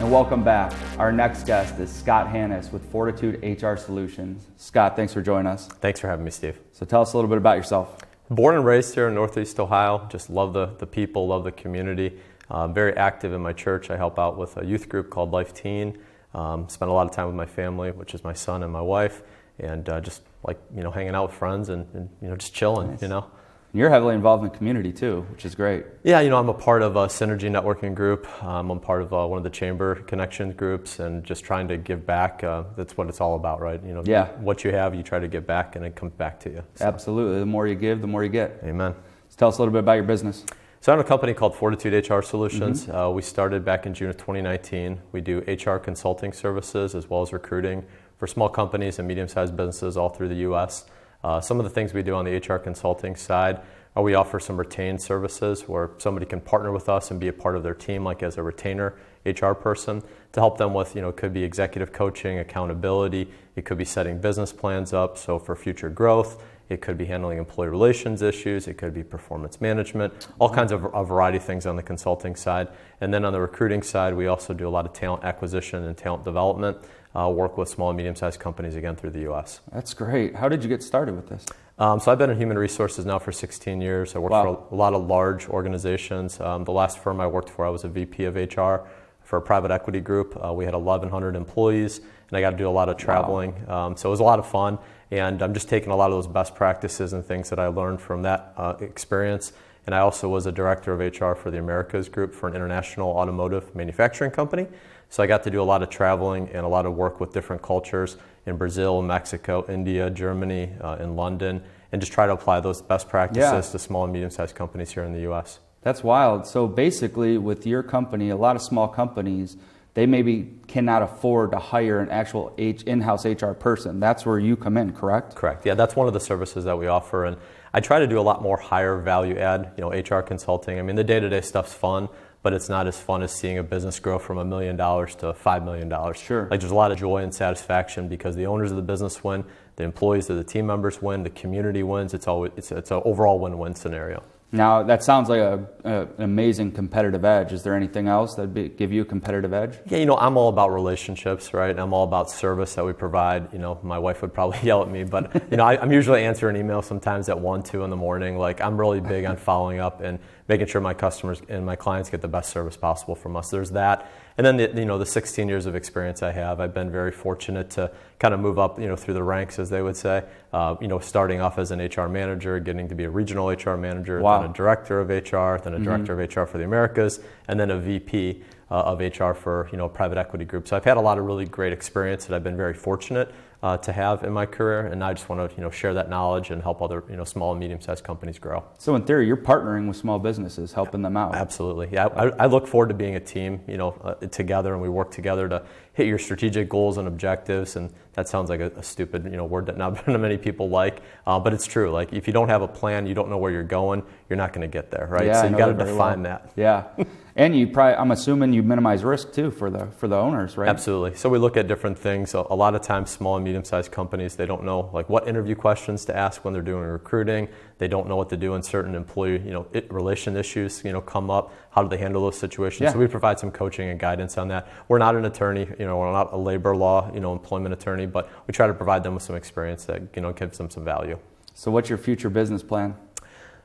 And welcome back. Our next guest is Scott Hanis with Fortitude HR Solutions. Scott, thanks for joining us. Thanks for having me, Steve. So tell us a little bit about yourself. Born and raised here in Northeast Ohio. Just love the people, love the community. Very active in my church. I help out with a youth group called Life Teen. Spend a lot of time with my family, which is my son and my wife, and just like hanging out with friends and just chilling. Nice. You're heavily involved in the community too, which is great. Yeah, I'm a part of a Synergy networking group. I'm part of one of the Chamber Connections groups, and just trying to give back. That's what it's all about, right? What you have, you try to give back, and it comes back to you. So. Absolutely. The more you give, the more you get. Amen. So tell us a little bit about your business. So I own a company called Fortitude HR Solutions. We started back in June of 2019. We do HR consulting services as well as recruiting for small companies and medium-sized businesses all through the U.S. Some of the things we do on the HR consulting side are we offer some retained services where somebody can partner with us and be a part of their team, like as a retainer HR person, to help them with, it could be executive coaching, accountability, it could be setting business plans up, so for future growth, it could be handling employee relations issues, it could be performance management, all kinds of a variety of things on the consulting side. And then on the recruiting side, we also do a lot of talent acquisition and talent development, work with small and medium-sized companies again through the U.S. That's great. How did you get started with this? So I've been in human resources now for 16 years. I worked for a lot of large organizations. The last firm I worked for, I was a VP of HR for a private equity group. We had 1,100 employees, and I got to do a lot of traveling. So it was a lot of fun, and I'm just taking a lot of those best practices and things that I learned from that experience. And I also was a director of HR for the Americas group for an international automotive manufacturing company. So I got to do a lot of traveling and a lot of work with different cultures in Brazil, Mexico, India, Germany, in London, and just try to apply those best practices to small and medium-sized companies here in the U.S. That's wild. So basically with your company, a lot of small companies, they maybe cannot afford to hire an actual in-house HR person. That's where you come in, correct? Correct. Yeah, that's one of the services that we offer. And I try to do a lot more higher value add, HR consulting. I mean, the day-to-day stuff's fun, but it's not as fun as seeing a business grow from $1 million to $5 million. Sure. Like there's a lot of joy and satisfaction because the owners of the business win, the employees of the team members win, the community wins. It's an overall win-win scenario. Now, that sounds like an amazing competitive edge. Is there anything else that give you a competitive edge? Yeah, I'm all about relationships, right? I'm all about service that we provide. My wife would probably yell at me, but I'm usually answering emails sometimes at 1, 2 in the morning. Like I'm really big on following up and making sure my customers and my clients get the best service possible from us. There's that. And then the 16 years of experience I have, I've been very fortunate to kind of move up, through the ranks, as they would say. Starting off as an HR manager, getting to be a regional HR manager, then a director of HR, then a director of HR for the Americas, and then a VP of HR for a private equity group. So I've had a lot of really great experience that I've been very fortunate to have in my career, and I just want to share that knowledge and help other small and medium-sized companies grow. So in theory, you're partnering with small businesses, helping them out. Absolutely. Yeah, I look forward to being a team, together, and we work together to hit your strategic goals and objectives. And that sounds like a stupid word that not many people like, but it's true. Like if you don't have a plan, you don't know where you're going, you're not going to get there, right? Yeah, so you got to define that. Yeah. And I'm assuming you minimize risk too for the owners, right? Absolutely. So we look at different things. A lot of times small and medium-sized companies, they don't know like what interview questions to ask when they're doing recruiting. They don't know what to do when certain employee relation issues come up. How do they handle those situations? Yeah. So we provide some coaching and guidance on that. We're not an attorney, we're not a labor law employment attorney, but we try to provide them with some experience that gives them some value. So what's your future business plan?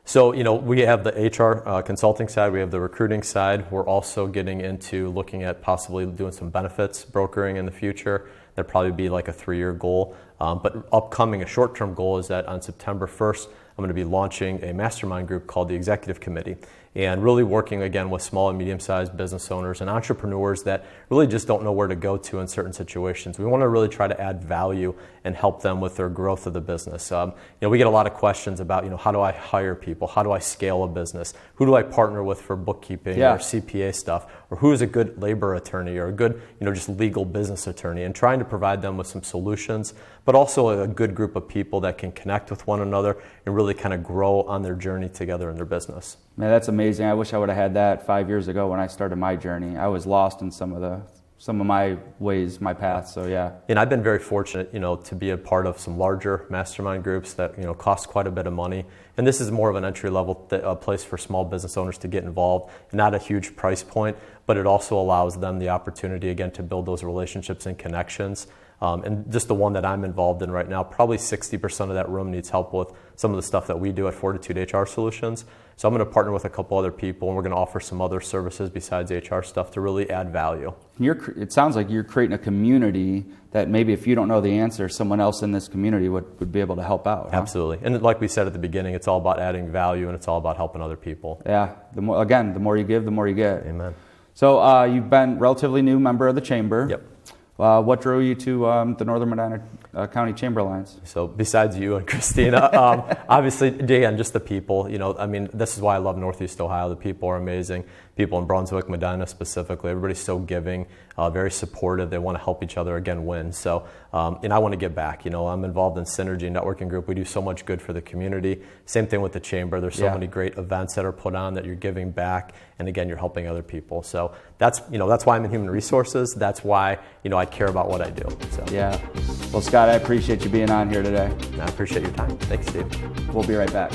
So, we have the HR consulting side, we have the recruiting side. We're also getting into looking at possibly doing some benefits brokering in the future. That'd probably be like a 3-year goal. But upcoming, a short-term goal is that on September 1st, I'm going to be launching a mastermind group called the Executive Committee, and really working again with small and medium-sized business owners and entrepreneurs that really just don't know where to go to in certain situations. We want to really try to add value and help them with their growth of the business. We get a lot of questions about, how do I hire people? How do I scale a business? Who do I partner with for bookkeeping or CPA stuff? Or who is a good labor attorney or a good, just legal business attorney? And trying to provide them with some solutions, but also a good group of people that can connect with one another and really kind of grow on their journey together in their business. Man, that's amazing. I wish I would have had that 5 years ago when I started my journey. I was lost in some of the some of my ways, my path. So yeah. And I've been very fortunate, to be a part of some larger mastermind groups that, cost quite a bit of money. And this is more of an entry level place for small business owners to get involved. Not a huge price point, but it also allows them the opportunity again to build those relationships and connections. And just the one that I'm involved in right now, probably 60% of that room needs help with some of the stuff that we do at Fortitude HR Solutions. So I'm going to partner with a couple other people, and we're going to offer some other services besides HR stuff to really add value. It sounds like you're creating a community that maybe if you don't know the answer, someone else in this community would be able to help out. Huh? Absolutely. And like we said at the beginning, it's all about adding value, and it's all about helping other people. Yeah. The more you give, the more you get. Amen. So you've been a relatively new member of the chamber. Yep. What drew you to the Northern Medina County Chamber Alliance? So besides you and Christina, obviously, again, just the people. This is why I love Northeast Ohio. The people are amazing. People in Brunswick, Medina specifically, everybody's so giving, very supportive. They want to help each other, again, win. So, and I want to give back. I'm involved in Synergy Networking Group. We do so much good for the community. Same thing with the chamber. There's so many great events that are put on that you're giving back, and again, you're helping other people. So that's why I'm in human resources. That's why I care about what I do. So yeah. Well, Scott, I appreciate you being on here today. I appreciate your time. Thanks, Steve. We'll be right back.